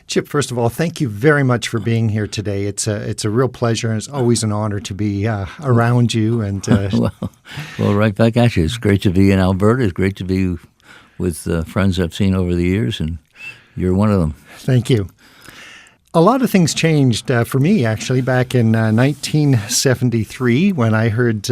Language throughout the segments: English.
Chip, first of all, thank you very much for being here today. It's a real pleasure, and it's always an honor to be around you. And well, right back at you. It's great to be in Alberta. It's great to be with friends I've seen over the years, and you're one of them. Thank you. A lot of things changed for me, actually, back in 1973 when I heard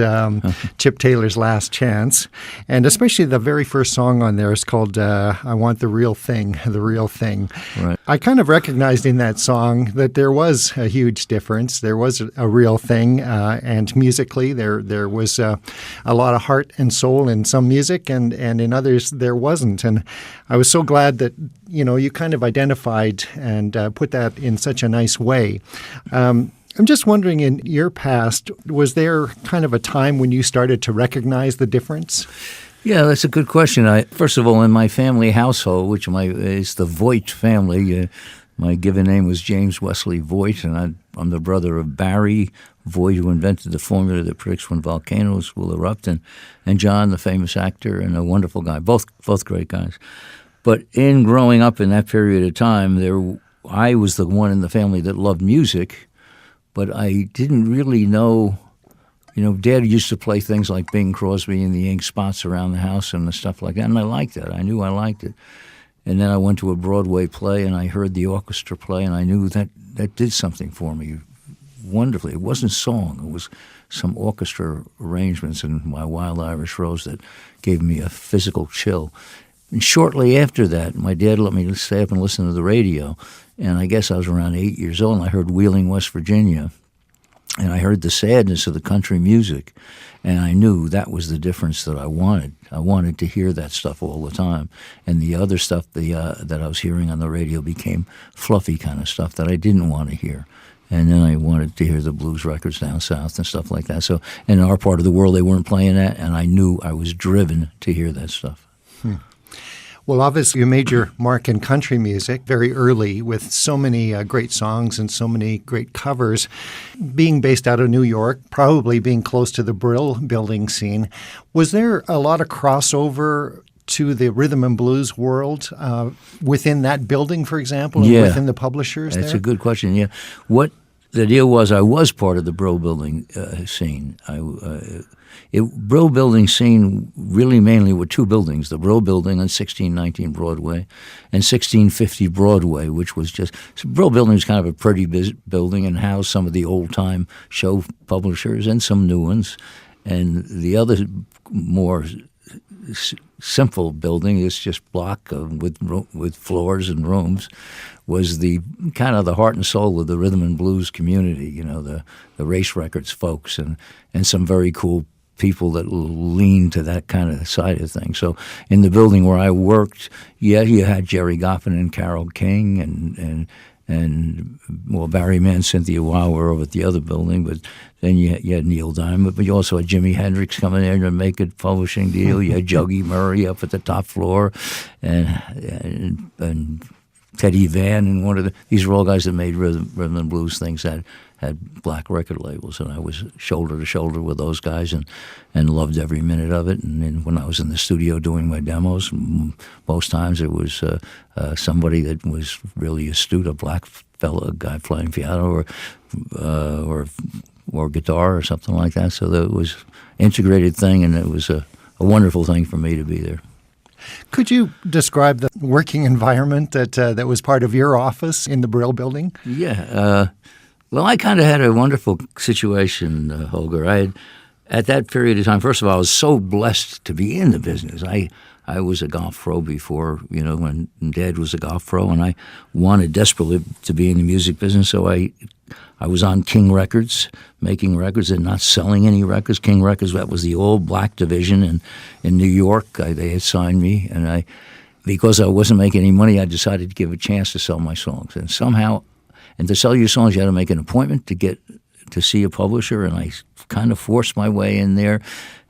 Chip Taylor's Last Chance, and especially the very first song on there is called I Want the Real Thing, The Real Thing. Right. I kind of recognized in that song that there was a huge difference. There was a real thing, and musically there was a lot of heart and soul in some music, and in others there wasn't. And I was so glad that, you kind of identified and put that in such a nice way. I'm just wondering, in your past, was there kind of a time when you started to recognize the difference? Yeah, that's a good question. First of all, in my family household, which is the Voigt family, my given name was James Wesley Voigt, and I'm the brother of Barry Voigt, who invented the formula that predicts when volcanoes will erupt, and John, the famous actor and a wonderful guy, both great guys. But in growing up in that period of time, I was the one in the family that loved music, but I didn't really know. Dad used to play things like Bing Crosby and the Ink Spots around the house and the stuff like that, and I liked that. I knew I liked it. And then I went to a Broadway play, and I heard the orchestra play, and I knew that did something for me wonderfully. It wasn't song. It was some orchestra arrangements in My Wild Irish Rose that gave me a physical chill. And shortly after that, my dad let me stay up and listen to the radio, and I guess I was around 8 years old, and I heard Wheeling, West Virginia, and I heard the sadness of the country music, and I knew that was the difference that I wanted. I wanted to hear that stuff all the time, and the other stuff that I was hearing on the radio became fluffy kind of stuff that I didn't want to hear. And then I wanted to hear the blues records down south and stuff like that. So in our part of the world, they weren't playing that, and I knew I was driven to hear that stuff. Well, obviously, you made your mark in country music very early with so many great songs and so many great covers. Being based out of New York, probably being close to the Brill building scene, was there a lot of crossover to the rhythm and blues world within that building, for example, and within the publishers there? That's a good question, yeah. What the deal was, I was part of the Brill building scene. Brill building scene really mainly were two buildings, the Brill building on 1619 Broadway and 1650 Broadway, which was Brill building was kind of a pretty building and housed some of the old-time show publishers and some new ones. And the other more simple building, is just block with floors and rooms, was the kind of the heart and soul of the rhythm and blues community, the race records folks and some very cool people that lean to that kind of side of things. So in the building where I worked, you had Jerry Goffin and Carole King and Barry Mann, Cynthia Weil were over at the other building, but then you had Neil Diamond, but you also had Jimi Hendrix coming in to make a publishing deal. You had Juggy Murray up at the top floor, and Teddy Van, and these were all guys that made rhythm and blues things that had black record labels, and I was shoulder to shoulder with those guys and loved every minute of it. And then when I was in the studio doing my demos, most times it was somebody that was really astute, a black fella, a guy playing piano or guitar or something like that. So that was an integrated thing, and it was a wonderful thing for me to be there. Could you describe the working environment that was part of your office in the Brill building? Yeah. Well, I kind of had a wonderful situation, Holger. At that period of time, first of all, I was so blessed to be in the business. I was a golf pro before, when Dad was a golf pro, and I wanted desperately to be in the music business, so I was on King Records, making records and not selling any records. King Records, that was the old black division in New York. They had signed me, and because I wasn't making any money, I decided to give a chance to sell my songs. And somehow, and to sell your songs, you had to make an appointment to get to see a publisher, and I kind of forced my way in there.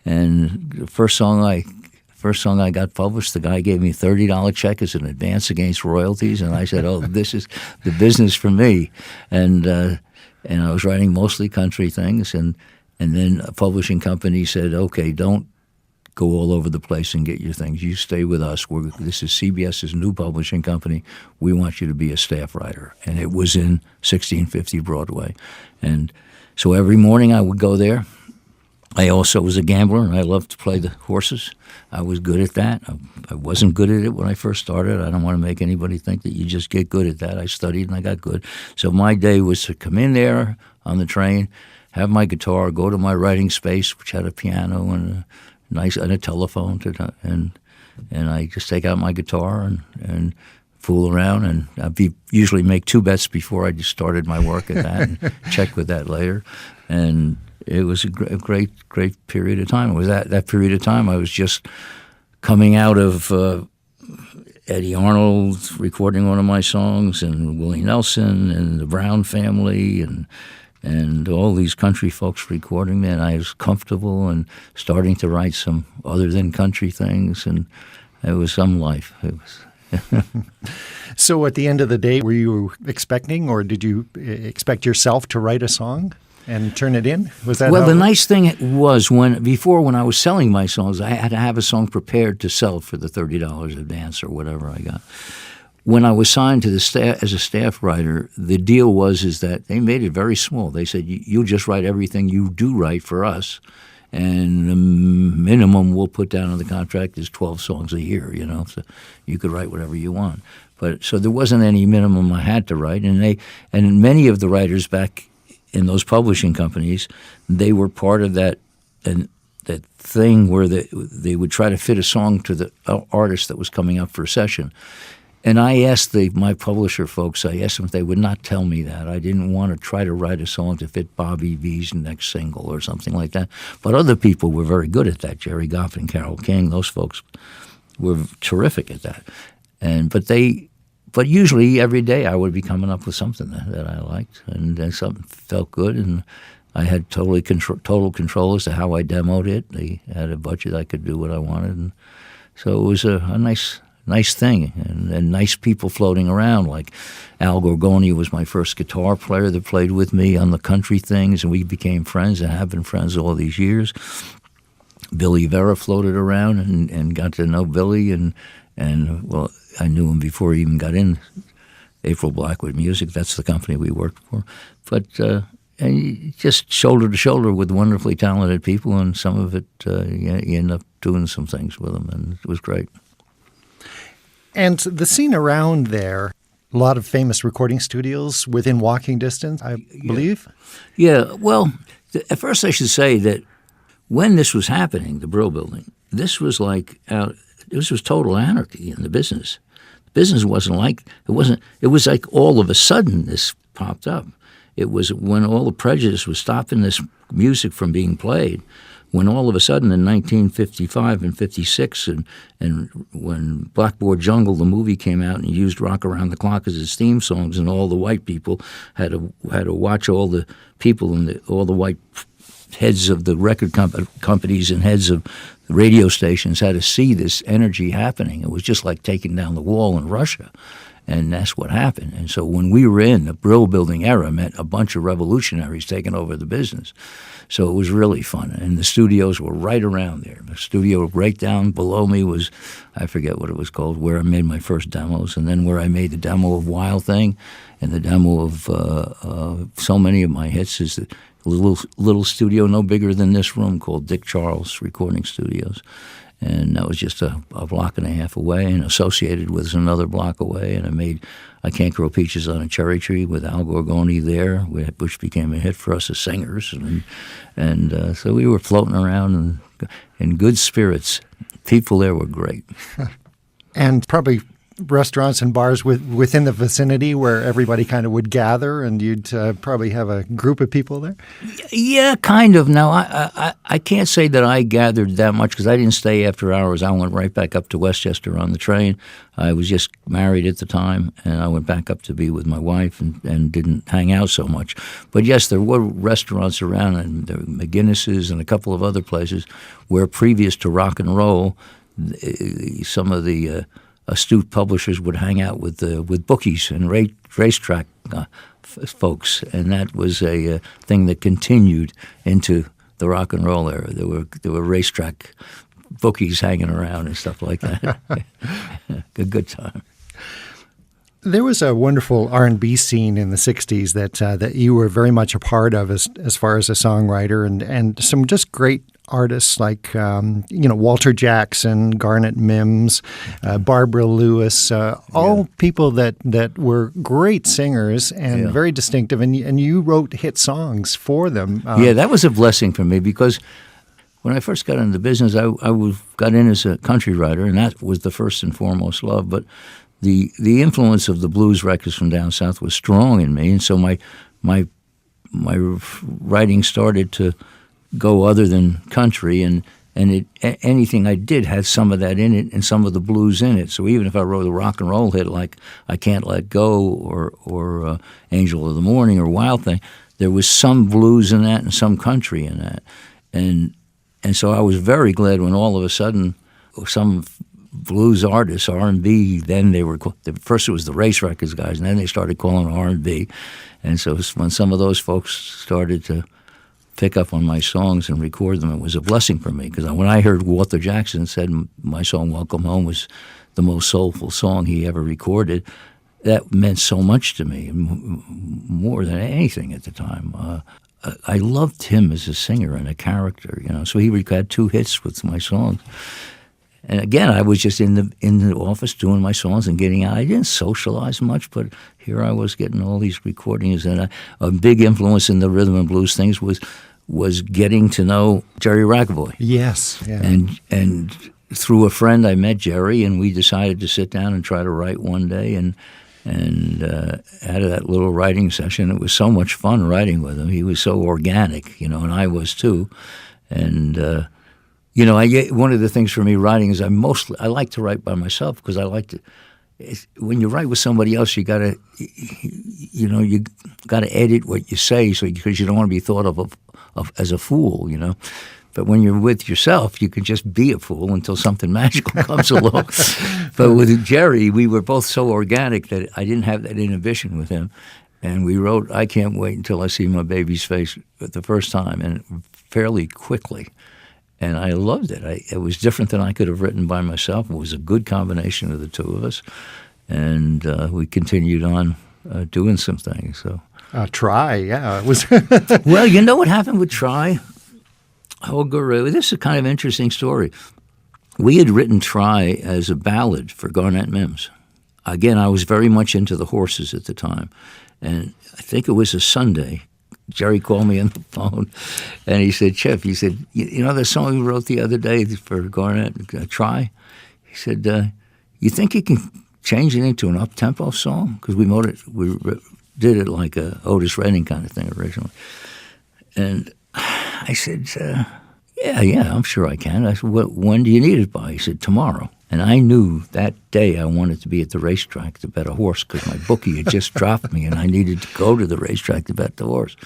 And the first song I got published, the guy gave me a $30 check as an advance against royalties, and I said, "Oh, this is the business for me." And I was writing mostly country things, and then a publishing company said, "Okay, don't go all over the place and get your things. You stay with us. This is CBS's new publishing company. We want you to be a staff writer. And it was in 1650 Broadway. And so every morning I would go there. I also was a gambler, and I loved to play the horses. I was good at that. I wasn't good at it when I first started. I don't want to make anybody think that you just get good at that. I studied, and I got good. So my day was to come in there on the train, have my guitar, go to my writing space, which had a piano and a telephone, and I just take out my guitar and fool around, and I'd usually make 2 bets before I just started my work at that, and check with that later, and it was a great period of time. It was that period of time I was just coming out of Eddie Arnold recording one of my songs, and Willie Nelson, and the Brown family, and all these country folks recording me, and I was comfortable and starting to write some other than country things, and it was some life. It was. So at the end of the day, were you expecting, or did you expect yourself to write a song and turn it in? Was that the nice thing was when I was selling my songs, I had to have a song prepared to sell for the $30 advance or whatever I got. When I was signed to the staff as a staff writer, the deal is that they made it very small. They said, you'll just write everything you do write for us, and the minimum we'll put down in the contract is 12 songs a year, so you could write whatever you want. But so there wasn't any minimum I had to write, and many of the writers back in those publishing companies, they were part of that thing where they would try to fit a song to the artist that was coming up for a session. And I asked my publisher folks, I asked them if they would not tell me that. I didn't want to try to write a song to fit Bobby V's next single or something like that. But other people were very good at that. Jerry Goff and Carole King, those folks were terrific at that. But usually every day I would be coming up with something that I liked, and something felt good, and I had total control as to how I demoed it. They had a budget, I could do what I wanted, and so it was a nice thing, and nice people floating around. Like Al Gorgoni was my first guitar player that played with me on the country things, and we became friends and have been friends all these years. Billy Vera floated around and got to know Billy, and well, I knew him before he even got in April Blackwood Music. That's the company we worked for. But and just shoulder to shoulder with wonderfully talented people, and some of it you end up doing some things with them, and it was great. And the scene around there, a lot of famous recording studios within walking distance, I believe? Yeah, well, at first I should say that when this was happening, the Brill Building, this was total anarchy in the business. The business wasn't like, it was like all of a sudden this popped up. It was when all the prejudice was stopping this music from being played, when all of a sudden in 1955 and 56, and when Blackboard Jungle, the movie, came out and used Rock Around the Clock as its theme songs, and all the white people had to watch all the people and all the white heads of the record companies and heads of radio stations had to see this energy happening. It was just like taking down the wall in Russia. And that's what happened. And so when we were in the Brill Building era, meant a bunch of revolutionaries taking over the business. So it was really fun. And the studios were right around there. The studio right down below me was, I forget what it was called, where I made my first demos, and then where I made the demo of Wild Thing and the demo of so many of my hits is the little studio no bigger than this room called Dick Charles Recording Studios. And that was just a block and a half away, and Associated was another block away. And I made I Can't Grow Peaches on a Cherry Tree with Al Gorgoni there, which became a hit for us as singers. And so we were floating around and in good spirits. People there were great. And probably restaurants and bars within the vicinity where everybody kind of would gather, and you'd probably have a group of people there? Yeah, kind of. Now, I can't say that I gathered that much because I didn't stay after hours. I went right back up to Westchester on the train. I was just married at the time, and I went back up to be with my wife and didn't hang out so much. But yes, there were restaurants around, and there were McGinnis's and a couple of other places where previous to rock and roll, some of the astute publishers would hang out with bookies and racetrack folks, and that was a thing that continued into the rock and roll era. There were racetrack bookies hanging around and stuff like that. A good time. There was a wonderful R&B scene in the '60s that you were very much a part of as far as a songwriter, and some just great artists like Walter Jackson, Garnet Mims, Barbara Lewis, all people that were great singers and very distinctive, and you wrote hit songs for them. That was a blessing for me, because when I first got into the business, I got in as a country writer, and that was the first and foremost love. But the influence of the blues records from down south was strong in me, and so my writing started to go other than country, and anything I did had some of that in it and some of the blues in it. So even if I wrote a rock and roll hit like I Can't Let Go or Angel of the Morning or Wild Thing, there was some blues in that and some country in that. And so I was very glad when all of a sudden some blues artists, R&B, then they were, first it was the Race Records guys, and then they started calling it R&B. And so when some of those folks started to pick up on my songs and record them, it was a blessing for me, because when I heard Walter Jackson said my song Welcome Home was the most soulful song he ever recorded, that meant so much to me, more than anything at the time. I loved him as a singer and a character, so he had 2 hits with my songs. And again, I was just in the office doing my songs and getting out. I didn't socialize much, but here I was getting all these recordings. And a big influence in the rhythm and blues things was getting to know Jerry Ragavoy. Yes. Yeah. And through a friend, I met Jerry, and we decided to sit down and try to write one day. And out of that little writing session, it was so much fun writing with him. He was so organic, and I was too. And one of the things for me writing is I like to write by myself, because I like to. When you write with somebody else, you gotta edit what you say, because you don't want to be thought of as a fool, But when you're with yourself, you can just be a fool until something magical comes along. But with Jerry, we were both so organic that I didn't have that inhibition with him, and we wrote "I Can't Wait Until I See My Baby's Face" for the first time, and fairly quickly. And I loved it. It was different than I could have written by myself. It was a good combination of the two of us. And we continued on doing some things. So, Try, yeah. It was well, you know what happened with Try? Holger, this is a kind of interesting story. We had written Try as a ballad for Garnet Mims. Again, I was very much into the horses at the time. And I think it was a Sunday. Jerry called me on the phone, and he said, "Chef," he said, you know the song we wrote the other day for Garnet, Try? He said, "You think you can change it into an up-tempo song?" Because we did it like a Otis Redding kind of thing originally. And I said, yeah, I'm sure I can. I said, when do you need it by? He said, tomorrow. And I knew that day I wanted to be at the racetrack to bet a horse, because my bookie had just dropped me and I needed to go to the racetrack to bet the horse.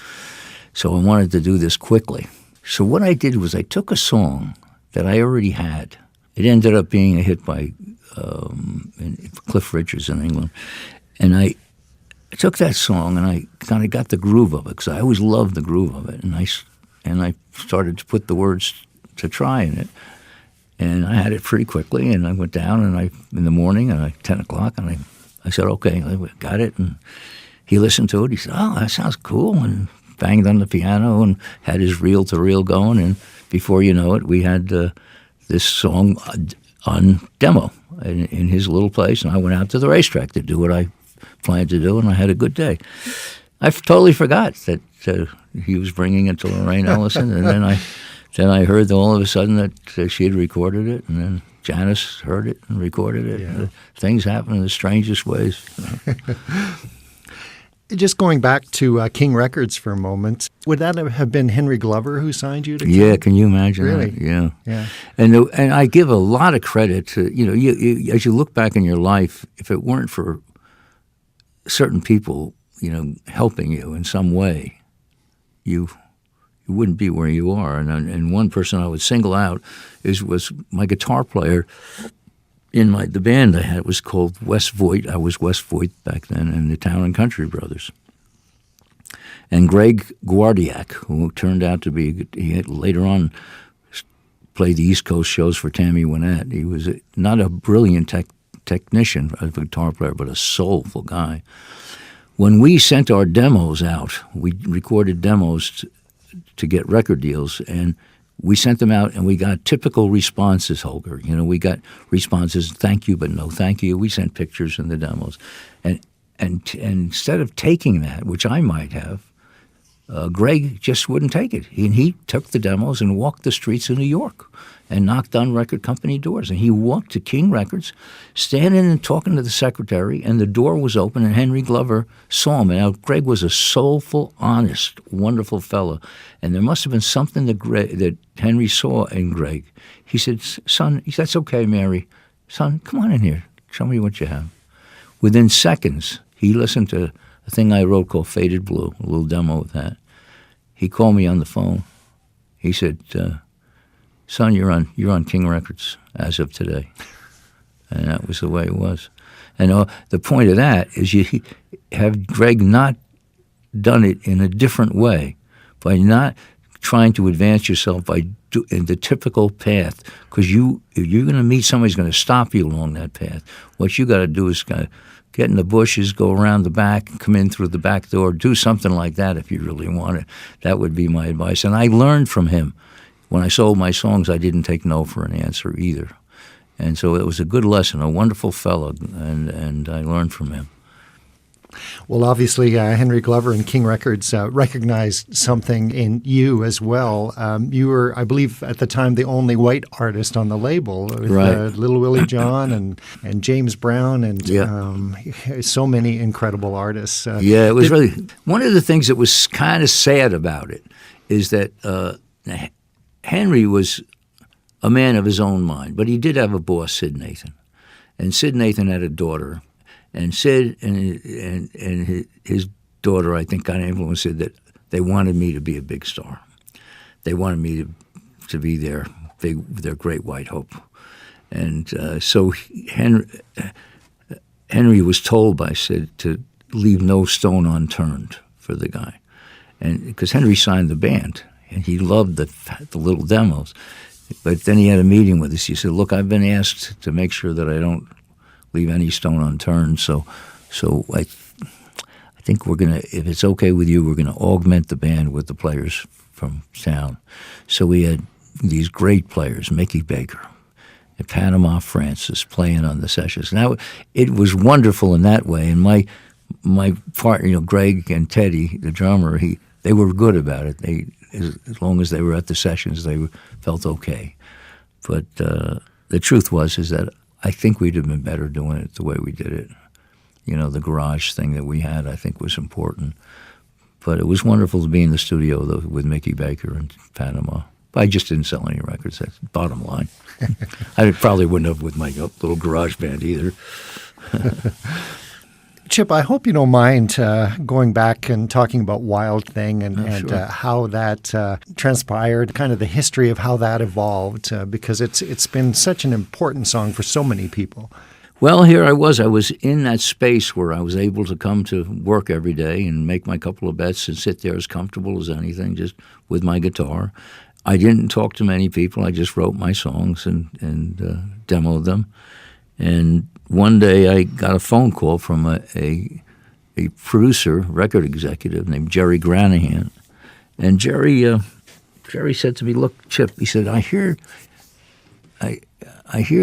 So I wanted to do this quickly. So what I did was I took a song that I already had. It ended up being a hit by Cliff Richards in England. And I took that song and I kind of got the groove of it, because I always loved the groove of it. And I started to put the words to Try in it. And I had it pretty quickly, and I went down in the morning at 10 o'clock, and I said, okay, I got it. And he listened to it. He said, oh, that sounds cool, and banged on the piano and had his reel-to-reel going. And before you know it, we had this song on demo in his little place. And I went out to the racetrack to do what I planned to do, and I had a good day. I totally forgot that he was bringing it to Lorraine Ellison, and then I heard all of a sudden that she had recorded it, and then Janice heard it and recorded it. Yeah. Things happen in the strangest ways. Just going back to King Records for a moment, would that have been Henry Glover who signed you to King? Yeah, can you imagine really? That? Yeah. And I give a lot of credit to, you as you look back in your life, if it weren't for certain people, helping you in some way, you wouldn't be where you are. And one person I would single out was my guitar player in the band I had. Was called Wes Voigt. I was Wes Voigt back then, and the Town and Country Brothers. And Greg Guardiak, who turned out to be, he had later on played the East Coast shows for Tammy Wynette. He was not a brilliant technician, a guitar player, but a soulful guy. When we sent our demos out, we recorded demos to get record deals, and we sent them out, and we got typical responses, Holger. You know, we got responses, thank you, but no thank you. We sent pictures in the demos. And instead of taking that, which I might have, Greg just wouldn't take it. He took the demos and walked the streets of New York and knocked on record company doors. And he walked to King Records, standing and talking to the secretary, and the door was open, and Henry Glover saw him. And now Greg was a soulful, honest, wonderful fellow. And there must have been something that Henry saw in Greg. He said, son, that's okay, Mary. Son, come on in here. Show me what you have. Within seconds, he listened to a thing I wrote called Faded Blue, a little demo of that. He called me on the phone. He said, son, you're on King Records as of today. And that was the way it was. And the point of that is you have Greg not done it in a different way, by not trying to advance yourself in the typical path, because you're going to meet somebody who's going to stop you along that path. What you got to do is kind of get in the bushes, go around the back, come in through the back door, do something like that if you really want it. That would be my advice. And I learned from him. When I sold my songs, I didn't take no for an answer either. And so it was a good lesson, a wonderful fellow, and I learned from him. Well, obviously, Henry Glover and King Records recognized something in you as well. You were, I believe, at the time, the only white artist on the label, with right. Little Willie John and James Brown and yeah. So many incredible artists. It was really one of the things that was kind of sad about it is that Henry was a man of his own mind, but he did have a boss, Sid Nathan, and Sid Nathan had a daughter. And Sid and his daughter, I think, kind of influenced Sid that they wanted me to be a big star. They wanted me to be their great white hope. And so Henry was told by Sid to leave no stone unturned for the guy, and because Henry signed the band and he loved the little demos. But then he had a meeting with us. He said, "Look, I've been asked to make sure that I don't leave any stone unturned. So I think we're gonna, if it's okay with you, we're gonna augment the band with the players from town." So we had these great players, Mickey Baker, and Panama Francis playing on the sessions. Now it was wonderful in that way. And my partner, Greg and Teddy, the drummer, they were good about it. They, as long as they were at the sessions, they felt okay. But the truth is that I think we'd have been better doing it the way we did it. The garage thing that we had, I think, was important. But it was wonderful to be in the studio with Mickey Baker in Panama. But I just didn't sell any records. That's the bottom line. I probably wouldn't have with my little garage band either. Chip, I hope you don't mind going back and talking about Wild Thing and Sure. How that transpired, kind of the history of how that evolved, because it's been such an important song for so many people. Well, here I was. I was in that space where I was able to come to work every day and make my couple of bets and sit there as comfortable as anything, just with my guitar. I didn't talk to many people. I just wrote my songs and demoed them. And one day I got a phone call from a producer, record executive named Jerry Granahan. And Jerry said to me, "Look, Chip," he said, I hear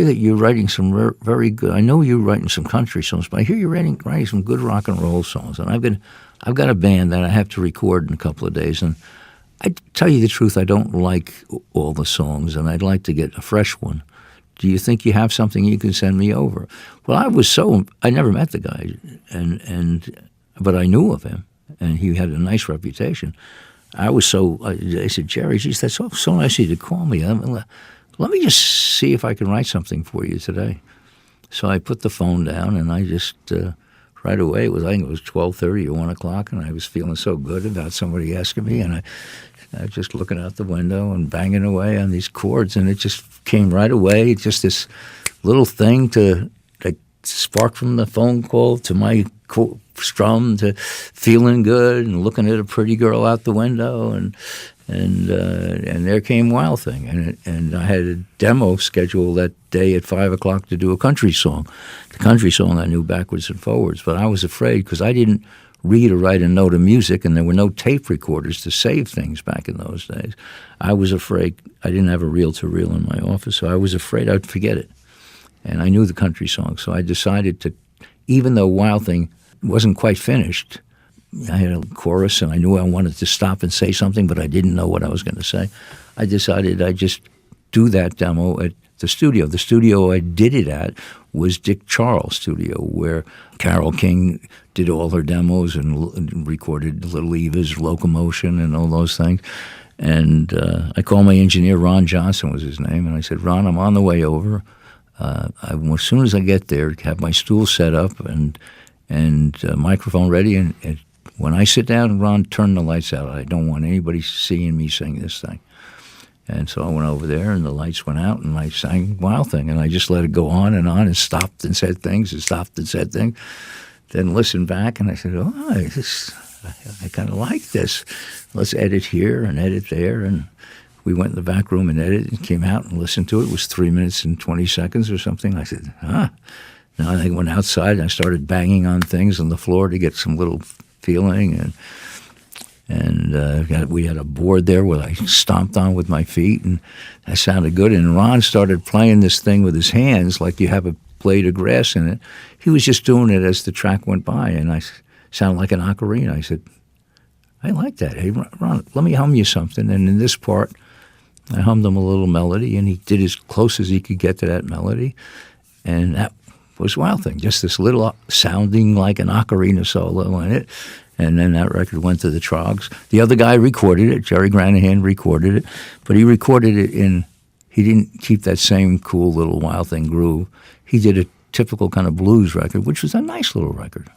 that you're writing some very good, I know you're writing some country songs, but I hear you're writing some good rock and roll songs. And I've got a band that I have to record in a couple of days. And I tell you the truth, I don't like all the songs, and I'd like to get a fresh one. Do you think you have something you can send me over? Well, I never met the guy, but I knew of him, and he had a nice reputation. I said, "Jerry, geez, that's so nice of you to call me. Let me just see if I can write something for you today." So I put the phone down, and I just, right away, I think it was 12:30 or 1 o'clock, and I was feeling so good about somebody asking me, and I was just looking out the window and banging away on these chords, and it just came right away. Just this little thing to spark from the phone call to my strum to feeling good and looking at a pretty girl out the window, and there came Wild Thing, and I had a demo scheduled that day at 5 o'clock to do a country song. The country song I knew backwards and forwards, but I was afraid because I didn't read or write a note of music, and there were no tape recorders to save things back in those days. I was afraid. I didn't have a reel-to-reel in my office, so I was afraid I'd forget it. And I knew the country song, so I decided to, even though Wild Thing wasn't quite finished, I had a chorus, and I knew I wanted to stop and say something, but I didn't know what I was going to say. I decided I'd just do that demo at the studio. The studio I did it at was Dick Charles' studio, where Carole King did all her demos and recorded Little Eva's Locomotion and all those things. And I called my engineer, Ron Johnson was his name, and I said, Ron, I'm on the way over. As soon as I get there, have my stool set up and microphone ready, and when I sit down, Ron, turn the lights out. I don't want anybody seeing me sing this thing. And so I went over there, and the lights went out, and I sang Wild Thing, and I just let it go on, and stopped and said things, and stopped and said things. Then listened back, and I said, I kind of like this. Let's edit here and edit there, and we went in the back room and edited, and came out and listened to it. It was 3 minutes and 20 seconds or something. I said, Now I went outside, and I started banging on things on the floor to get some little feeling, and we had a board there where I stomped on with my feet, and that sounded good. And Ron started playing this thing with his hands like you have a blade of grass in it. He was just doing it as the track went by, and I sounded like an ocarina. I said, I like that. Hey, Ron, let me hum you something. And in this part, I hummed him a little melody, and he did as close as he could get to that melody, and that was Wild Thing, just this little sounding like an ocarina solo in it. And then that record went to the Trogs. The other guy recorded it, Jerry Granahan recorded it, but he recorded it he didn't keep that same cool little Wild Thing groove. He did a typical kind of blues record, which was a nice little record.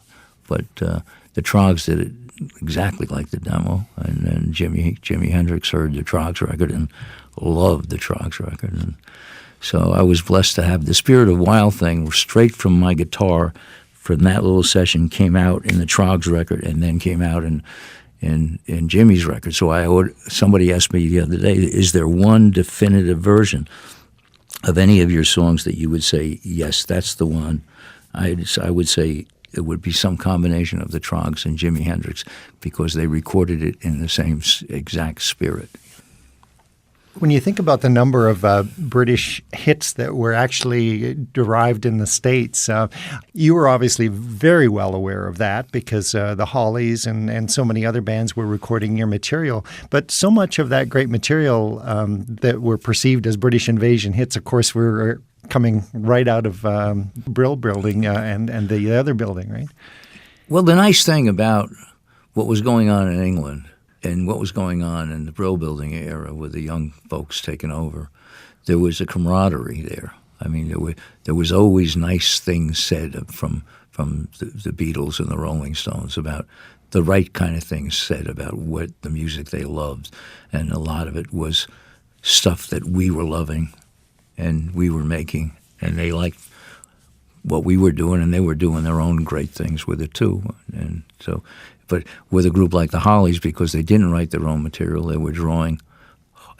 But the Trogs did it exactly like the demo. And then Jimi Hendrix heard the Trogs record and loved the Trogs record. And so I was blessed to have the spirit of Wild Thing straight from my guitar from that little session came out in the Trogs record, and then came out in Jimmy's record. So somebody asked me the other day, is there one definitive version of any of your songs that you would say, yes, that's the one? I would say it would be some combination of the Trogs and Jimi Hendrix, because they recorded it in the same exact spirit. When you think about the number of British hits that were actually derived in the States, you were obviously very well aware of that, because the Hollies and so many other bands were recording your material. But so much of that great material that were perceived as British invasion hits, of course, were coming right out of Brill Building and the other building, right? Well, the nice thing about what was going on in England and what was going on in the Brill Building era with the young folks taking over, there was a camaraderie there. I mean, there was always nice things said from the Beatles and the Rolling Stones about the right kind of things said about what the music they loved, and a lot of it was stuff that we were loving and we were making, and they liked what we were doing, and they were doing their own great things with it too. And so, but with a group like the Hollies, because they didn't write their own material, they were drawing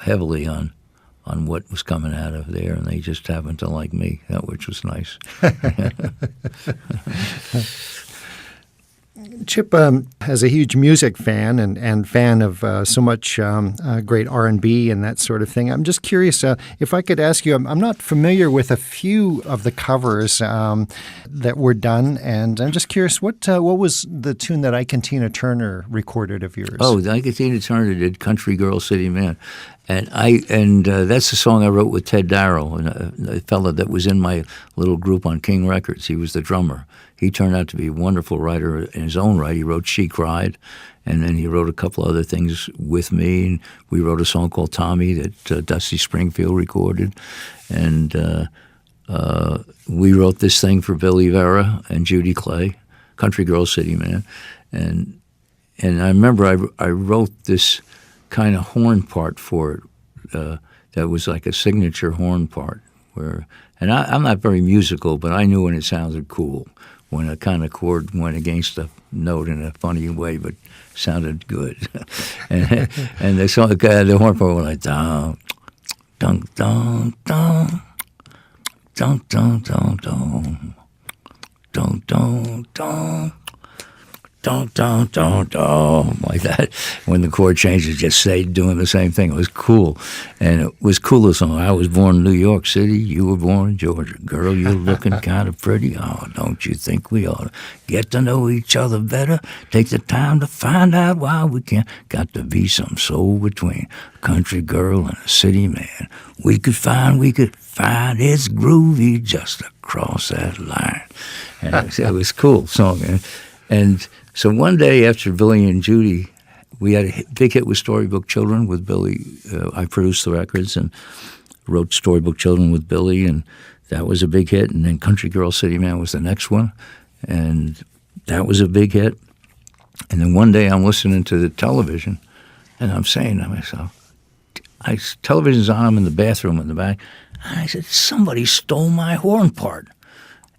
heavily on what was coming out of there, and they just happened to like me, which was nice. Chip, as a huge music fan and fan of so much great R&B and that sort of thing, I'm just curious if I could ask you, I'm not familiar with a few of the covers that were done, and I'm just curious, what was the tune that Ike and Tina Turner recorded of yours? Oh, Ike and Tina Turner did Country Girl, City Man. And that's the song I wrote with Ted Darrow, a fellow that was in my little group on King Records. He was the drummer. He turned out to be a wonderful writer in his own right. He wrote She Cried, and then he wrote a couple other things with me. And we wrote a song called Tommy that Dusty Springfield recorded. And we wrote this thing for Billy Vera and Judy Clay, Country Girl, City Man. And I remember I wrote this kind of horn part for it that was like a signature horn part. And I'm not very musical, but I knew when it sounded cool when a kind of chord went against a note in a funny way, but sounded good. and the song, the horn part went like dong, dong, dong, dong, dong, dong, dong, dong, dong, dong, dong. Don't, like that. When the chord changes, just say doing the same thing. It was cool. And it was coolest song. I was born in New York City. You were born in Georgia. Girl, you're looking kind of pretty. Oh, don't you think we ought to get to know each other better? Take the time to find out why we can. Got to be some soul between a country girl and a city man. We could find it's groovy just across that line. And it was a cool song. And so one day after Billy and Judy, we had a big hit with Storybook Children with Billy. I produced the records and wrote Storybook Children with Billy, and that was a big hit. And then Country Girl City Man was the next one, and that was a big hit. And then one day I'm listening to the television, and I'm saying to myself, television's on, I'm in the bathroom in the back, and I said, somebody stole my horn part.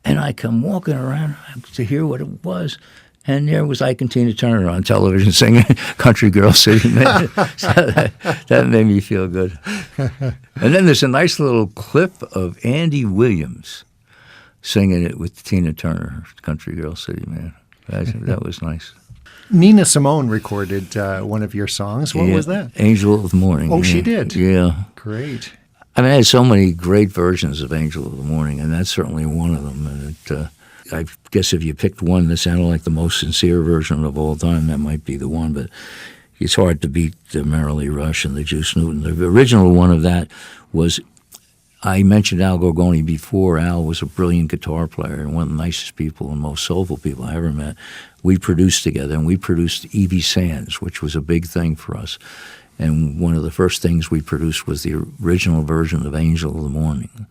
And I come walking around to hear what it was. And there was Ike and Tina Turner on television singing Country Girl City Man. So that made me feel good. And then there's a nice little clip of Andy Williams singing it with Tina Turner, Country Girl City Man. That was nice. Nina Simone recorded one of your songs. What was that? Angel of the Morning. Oh, she did? Yeah. Great. I mean, I had so many great versions of Angel of the Morning, and that's certainly one of them. And I guess if you picked one that sounded like the most sincere version of all time, that might be the one. But it's hard to beat the Merrily Rush and the Juice Newton. The original one of that was, I mentioned Al Gorgoni before. Al was a brilliant guitar player and one of the nicest people and most soulful people I ever met. We produced together, and we produced Evie Sands, which was a big thing for us. And one of the first things we produced was the original version of Angel of the Morning,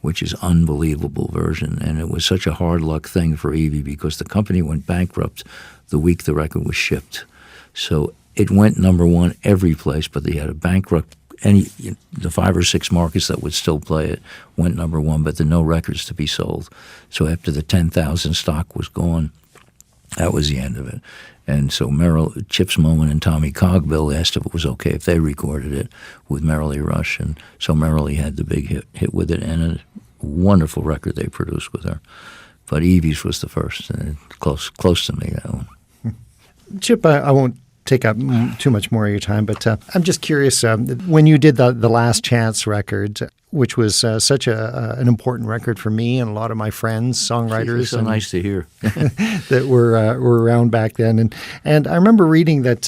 which is an unbelievable version. And it was such a hard luck thing for Evie because the company went bankrupt the week the record was shipped. So it went number one every place, but they had a bankrupt, the 5 or 6 markets that would still play it went number one, but there were no records to be sold. So after the 10,000 stock was gone, that was the end of it. And so Chips Moman and Tommy Cogbill asked if it was okay if they recorded it with Merrily Rush. And so Merrily had the big hit with it, and a wonderful record they produced with her. But Evie's was the first, and close to me, that one. Chip, I won't take up too much more of your time, but I'm just curious, when you did the Last Chance record, which was such an important record for me and a lot of my friends, songwriters. It's so nice to hear. that were around back then. And I remember reading that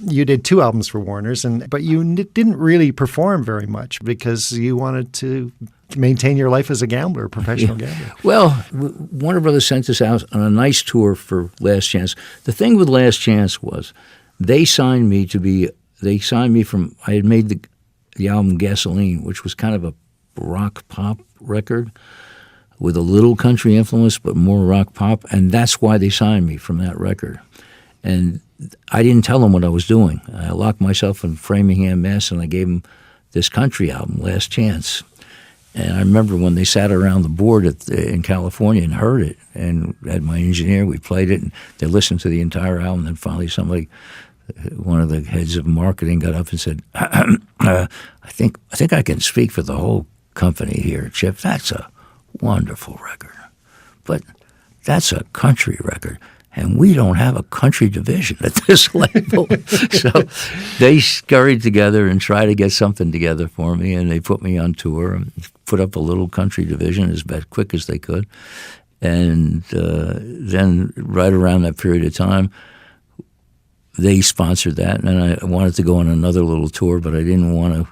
you did 2 albums for Warner's, but you didn't really perform very much because you wanted to maintain your life as a gambler, a professional gambler. Well, Warner Brothers sent us out on a nice tour for Last Chance. The thing with Last Chance was they signed me from, I had made the album Gasoline, which was kind of a rock pop record with a little country influence, but more rock pop, and that's why they signed me from that record. And I didn't tell them what I was doing. I locked myself in Framingham, Mass., and I gave them this country album, Last Chance. And I remember when they sat around the board in California and heard it, and had my engineer, we played it, and they listened to the entire album, and then finally one of the heads of marketing got up and said, I think I can speak for the whole company here, Chip. That's a wonderful record, but that's a country record, and we don't have a country division at this label. So they scurried together and tried to get something together for me, and they put me on tour and put up a little country division as quick as they could. And then right around that period of time, they sponsored that, and I wanted to go on another little tour, but I didn't want to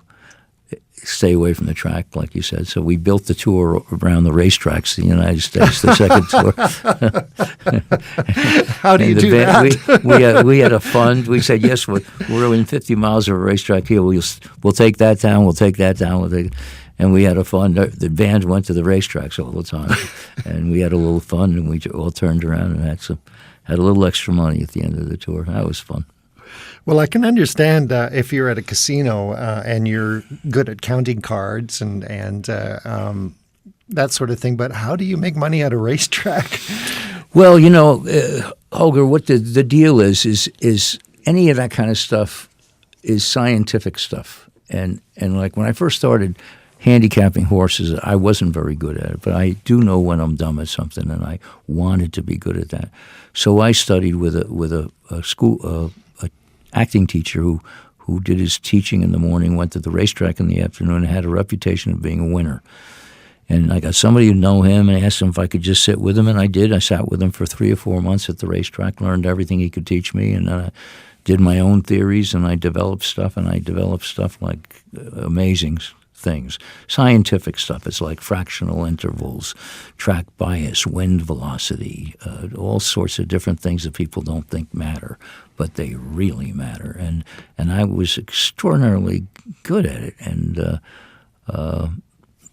stay away from the track, like you said. So we built the tour around the racetracks in the United States, the second tour. How do you do that? We had a fund. We said, yes, we're within 50 miles of a racetrack here. We'll take that down. We'll take that down. And we had a fund. The band went to the racetracks all the time. And we had a little fun, and we all turned around and had a little extra money at the end of the tour. That was fun. Well, I can understand if you're at a casino and you're good at counting cards and that sort of thing, but how do you make money at a racetrack? Well, Holger, what the deal is any of that kind of stuff is scientific stuff. And like when I first started handicapping horses, I wasn't very good at it, but I do know when I'm dumb at something, and I wanted to be good at that. So I studied with a school acting teacher who did his teaching in the morning, went to the racetrack in the afternoon, and had a reputation of being a winner. And I got somebody who know him and asked him if I could just sit with him, and I did. I sat with him for 3 or 4 months at the racetrack, learned everything he could teach me, and I did my own theories, and I developed stuff like amazing things. Scientific stuff. It's like fractional intervals, track bias, wind velocity, all sorts of different things that people don't think matter, but they really matter. And I was extraordinarily good at it, and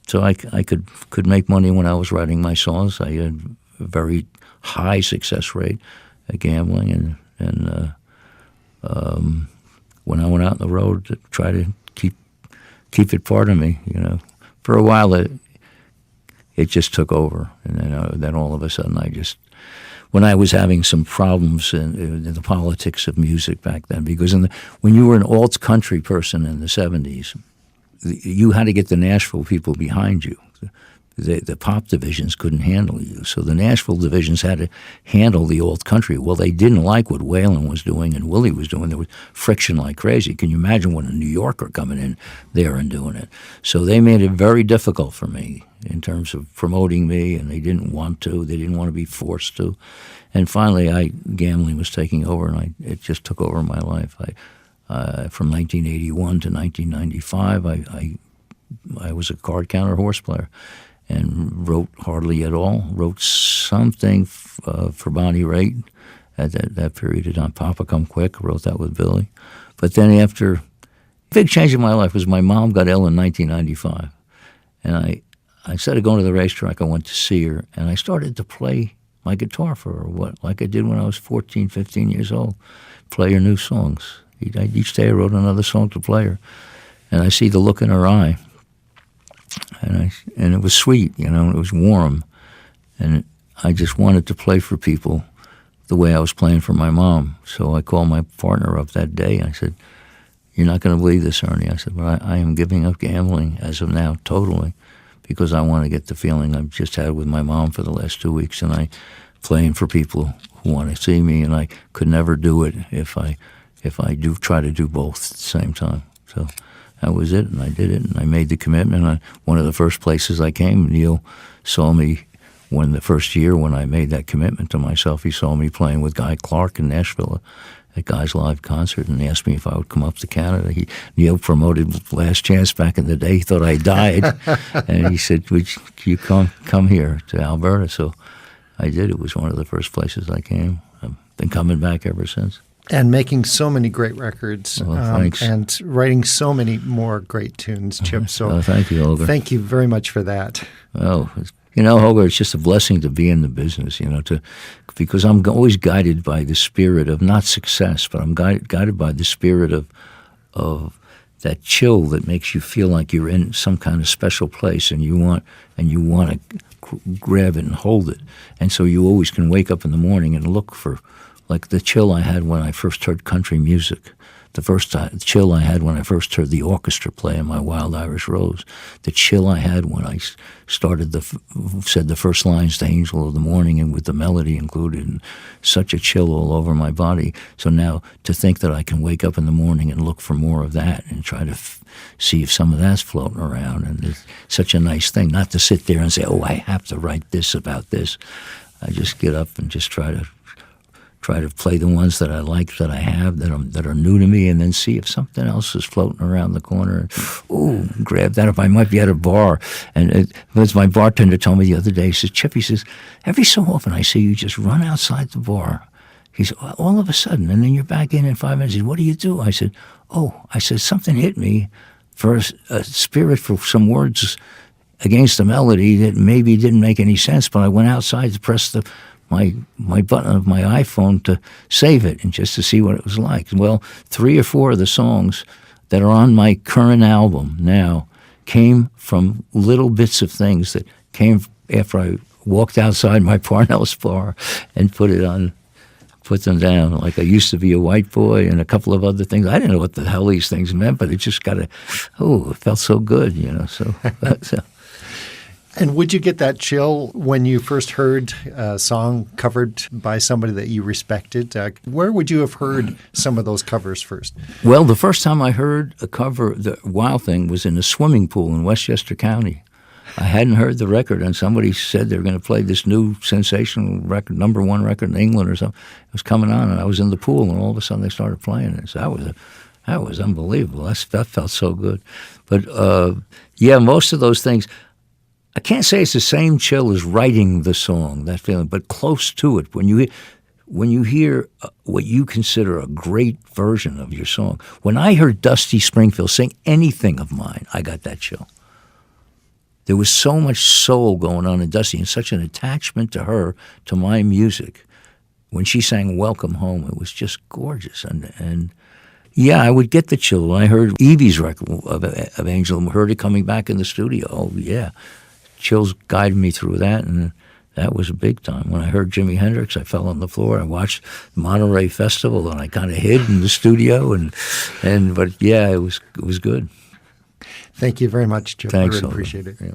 so I could make money when I was writing my songs. I had a very high success rate at gambling, and when I went out on the road to try to keep it part of me, for a while it just took over, and then all of a sudden when I was having some problems in the politics of music back then, because when you were an alt country person in the 70s, you had to get the Nashville people behind you. The pop divisions couldn't handle you, so the Nashville divisions had to handle the old country. Well, they didn't like what Waylon was doing and Willie was doing. There was friction like crazy. Can you imagine when a New Yorker coming in there and doing it? So they made it very difficult for me in terms of promoting me, and they didn't want to. They didn't want to be forced to. And finally, gambling was taking over, and it just took over my life. From 1981 to 1995, I was a card counter horse player, and wrote hardly at all. Wrote something for Bonnie Raitt at that period of time. Papa Come Quick, wrote that with Billy. But then after, a big change in my life was my mom got ill in 1995. And I instead of going to the racetrack, I went to see her, and I started to play my guitar for her, like I did when I was 14, 15 years old, play her new songs. Each day I wrote another song to play her. And I see the look in her eye. And it was sweet, it was warm. And I just wanted to play for people the way I was playing for my mom. So I called my partner up that day, and I said, "You're not going to believe this, Ernie." I said, "But I am giving up gambling as of now, totally, because I want to get the feeling I've just had with my mom for the last 2 weeks, and I playing for people who want to see me, and I could never do it if I do try to do both at the same time." So that was it, and I did it, and I made the commitment. One of the first places I came, Neil saw me the first year when I made that commitment to myself. He saw me playing with Guy Clark in Nashville at Guy's live concert, and asked me if I would come up to Canada. Neil promoted Last Chance back in the day. He thought I died, and he said, "Would you come here to Alberta?" So I did. It was one of the first places I came. I've been coming back ever since. And making so many great records, thanks. And writing so many more great tunes, Chip. So thank you, Holger. Thank you very much for that. Oh, Holger, it's just a blessing to be in the business, because I'm always guided by the spirit of not success, but I'm guided by the spirit of that chill that makes you feel like you're in some kind of special place, and you want to grab it and hold it, and so you always can wake up in the morning and look for. Like the chill I had when I first heard country music, the chill I had when I first heard the orchestra play in my Wild Irish Rose, the chill I had when I started said the first lines to Angel of the Morning, and with the melody included, and such a chill all over my body. So now to think that I can wake up in the morning and look for more of that and try to see if some of that's floating around, and it's such a nice thing, not to sit there and say, "Oh, I have to write this about this." I just get up and just try to play the ones that I like, that I have, that are new to me, and then see if something else is floating around the corner. Ooh, grab that. If I might be at a bar, and as my bartender told me the other day, he says, "Chip," he says, "every so often I see you just run outside the bar." He said, "All of a sudden, and then you're back in 5 minutes." He said, "What do you do?" I said, "Something hit me for a spirit for some words against the melody that maybe didn't make any sense, but I went outside to press my button of my iPhone to save it and just to see what it was like." Well, 3 or 4 of the songs that are on my current album now came from little bits of things that came after I walked outside my Parnell's bar and put them down. Like I used to be a white boy and a couple of other things. I didn't know what the hell these things meant, but it just it felt so good, So. And would you get that chill when you first heard a song covered by somebody that you respected? Where would you have heard some of those covers first? Well, the first time I heard a cover, the Wild Thing, was in a swimming pool in Westchester County. I hadn't heard the record, and somebody said they were going to play this new sensational record, #1 record in England or something. It was coming on, and I was in the pool, and all of a sudden they started playing it. So that was unbelievable. That felt so good. But, most of those things, I can't say it's the same chill as writing the song, that feeling, but close to it. When you hear what you consider a great version of your song. When I heard Dusty Springfield sing anything of mine, I got that chill. There was so much soul going on in Dusty and such an attachment to her, to my music. When she sang Welcome Home, it was just gorgeous. And I would get the chill. When I heard Evie's record of Angel and heard it coming back in the studio, oh, yeah. Chills guided me through that, and that was a big time. When I heard Jimi Hendrix, I fell on the floor. I watched the Monterey Festival, and I kind of hid in the studio, but it was good. Thank you very much, Chip. Thanks, I really appreciate it. Yeah.